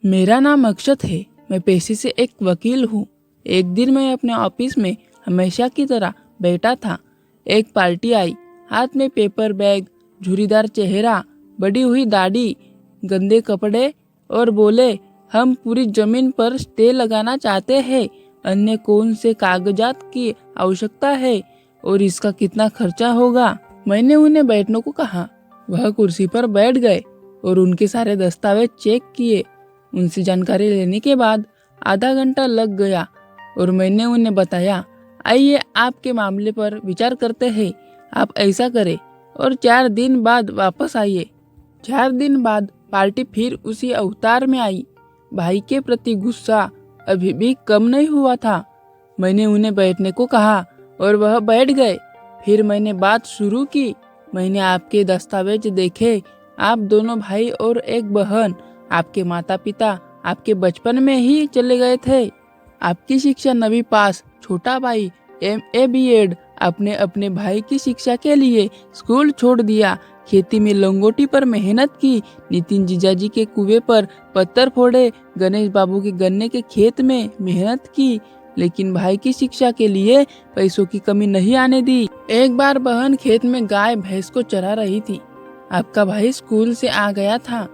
मेरा नाम अक्षत है। मैं पेशे से एक वकील हूँ। एक दिन मैं अपने ऑफिस में हमेशा की तरह बैठा था। एक पार्टी आई, हाथ में पेपर बैग, झुर्रीदार चेहरा, बड़ी हुई दाढ़ी, गंदे कपड़े और बोले, हम पूरी जमीन पर स्टे लगाना चाहते हैं। अन्य कौन से कागजात की आवश्यकता है और इसका कितना खर्चा होगा। मैंने उन्हें बैठने को कहा। वह कुर्सी पर बैठ गए और उनके सारे दस्तावेज चेक किए। उनसे जानकारी लेने के बाद आधा घंटा लग गया और मैंने उन्हें बताया, आइए आपके मामले पर विचार करते हैं। आप ऐसा करें और 4 दिन बाद वापस आइए। 4 दिन बाद पार्टी फिर उसी अवतार में आई। भाई के प्रति गुस्सा अभी भी कम नहीं हुआ था। मैंने उन्हें बैठने को कहा और वह बैठ गए। फिर मैंने बात शुरू की। मैंने आपके दस्तावेज देखे। आप दोनों भाई और एक बहन, आपके माता पिता आपके बचपन में ही चले गए थे। आपकी शिक्षा 9वीं पास, छोटा भाई MA B.Ed। आपने अपने भाई की शिक्षा के लिए स्कूल छोड़ दिया। खेती में लंगोटी पर मेहनत की। नितिन जीजाजी के कुएं पर पत्थर फोड़े। गणेश बाबू के गन्ने के खेत में मेहनत की, लेकिन भाई की शिक्षा के लिए पैसों की कमी नहीं आने दी। एक बार बहन खेत में गाय भैंस को चरा रही थी। आपका भाई स्कूल से आ गया था।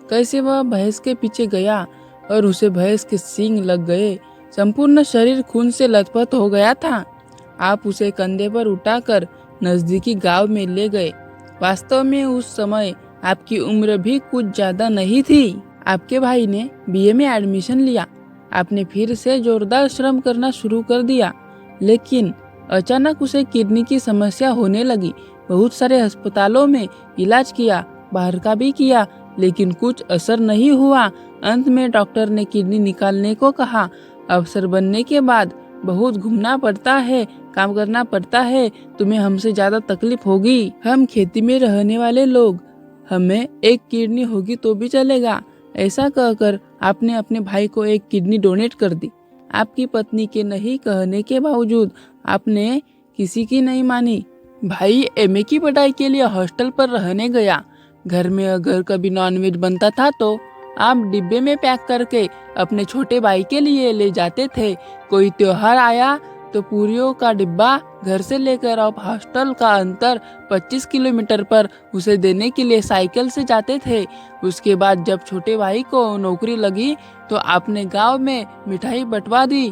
कैसे वह भैंस के पीछे गया और उसे भैंस के सींग लग गए। संपूर्ण शरीर खून से लथपथ हो गया था। आप उसे कंधे पर उठाकर नजदीकी गांव में ले गए। वास्तव में उस समय आपकी उम्र भी कुछ ज्यादा नहीं थी। आपके भाई ने BA में एडमिशन लिया। आपने फिर से जोरदार श्रम करना शुरू कर दिया, लेकिन अचानक उसे किडनी की समस्या होने लगी। बहुत सारे अस्पतालों में इलाज किया, बाहर का भी किया, लेकिन कुछ असर नहीं हुआ। अंत में डॉक्टर ने किडनी निकालने को कहा। अफसर बनने के बाद बहुत घूमना पड़ता है, काम करना पड़ता है। तुम्हें हमसे ज्यादा तकलीफ होगी। हम खेती में रहने वाले लोग, हमें एक किडनी होगी तो भी चलेगा। ऐसा कहकर आपने अपने भाई को एक किडनी डोनेट कर दी। आपकी पत्नी के नहीं कहने के बावजूद आपने किसी की नहीं मानी। भाई MA की पढ़ाई के लिए हॉस्टल पर रहने गया। घर में अगर कभी नॉनवेज बनता था तो आप डिब्बे में पैक करके अपने छोटे भाई के लिए ले जाते थे। कोई त्योहार आया तो पूरियों का डिब्बा घर से लेकर आप हॉस्टल का अंतर 25 किलोमीटर पर उसे देने के लिए साइकिल से जाते थे। उसके बाद जब छोटे भाई को नौकरी लगी तो आपने गांव में मिठाई बंटवा दी।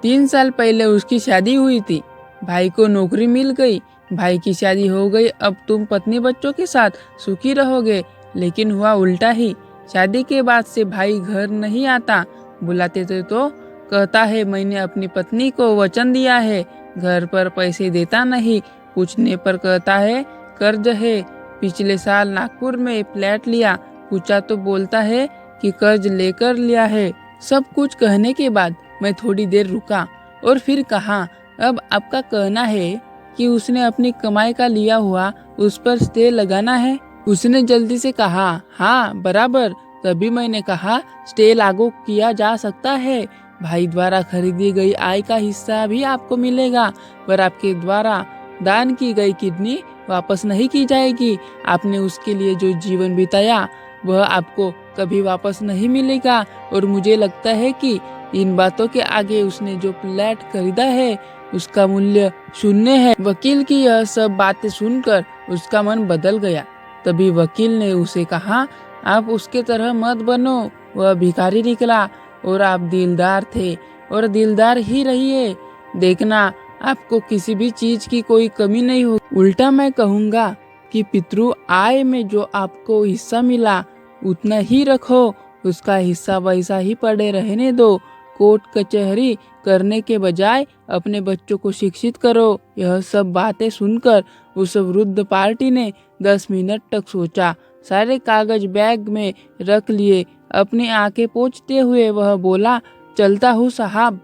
3 साल पहले उसकी शादी हुई थी। भाई को नौकरी मिल गई, भाई की शादी हो गई। अब तुम पत्नी बच्चों के साथ सुखी रहोगे, लेकिन हुआ उल्टा ही। शादी के बाद से भाई घर नहीं आता। बुलाते थे तो कहता है, मैंने अपनी पत्नी को वचन दिया है, घर पर पैसे देता नहीं। पूछने पर कहता है कर्ज है। पिछले साल नागपुर में फ्लैट लिया। पूछा तो बोलता है कि कर्ज लेकर लिया है। सब कुछ कहने के बाद मैं थोड़ी देर रुका और फिर कहा, अब आपका कहना है कि उसने अपनी कमाई का लिया हुआ उस पर स्टे लगाना है। उसने जल्दी से कहा, हाँ बराबर। तभी मैंने कहा, स्टे लागू किया जा सकता है। भाई द्वारा खरीदी गई आय का हिस्सा भी आपको मिलेगा, पर आपके द्वारा दान की गई किडनी वापस नहीं की जाएगी। आपने उसके लिए जो जीवन बिताया वह आपको कभी वापस नहीं मिलेगा। और मुझे लगता है कि इन बातों के आगे उसने जो फ्लैट खरीदा है उसका मूल्य 0 है। वकील की यह सब बातें सुनकर उसका मन बदल गया। तभी वकील ने उसे कहा, आप उसके तरह मत बनो। वह भिखारी निकला और आप दिलदार थे और दिलदार ही रहिए। देखना, आपको किसी भी चीज की कोई कमी नहीं हो। उल्टा मैं कहूँगा कि पितृ आय में जो आपको हिस्सा मिला उतना ही रखो, उसका हिस्सा वैसा ही पड़े रहने दो। कोर्ट कचहरी करने के बजाय अपने बच्चों को शिक्षित करो। यह सब बातें सुनकर उस वृद्ध पार्टी ने 10 मिनट तक सोचा। सारे कागज बैग में रख लिए। अपनी आंखें पोंछते हुए वह बोला, चलता हूँ साहब।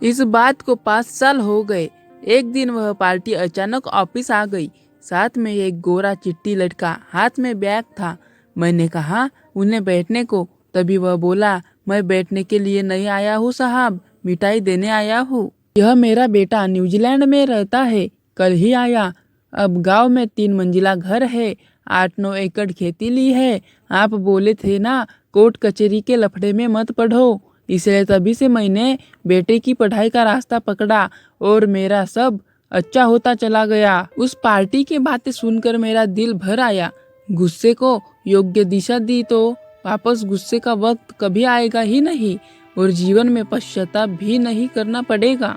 इस बात को 5 साल हो गए। एक दिन वह पार्टी अचानक ऑफिस आ गई। साथ में एक गोरा चिट्टी लड़का, हाथ में बैग था। मैंने कहा उन्हें बैठने को। तभी वह बोला, मैं बैठने के लिए नहीं आया हूँ साहब, मिठाई देने आया हूँ। यह मेरा बेटा न्यूजीलैंड में रहता है, कल ही आया। अब गांव में 3 मंजिला घर है। 8-9 एकड़ खेती ली है। आप बोले थे ना कोर्ट कचहरी के लफड़े में मत पढ़ो, इसलिए तभी से मैंने बेटे की पढ़ाई का रास्ता पकड़ा और मेरा सब अच्छा होता चला गया। उस पार्टी की बातें सुनकर मेरा दिल भर आया। गुस्से को योग्य दिशा दी तो वापस गुस्से का वक्त कभी आएगा ही नहीं और जीवन में पश्चाताप भी नहीं करना पड़ेगा।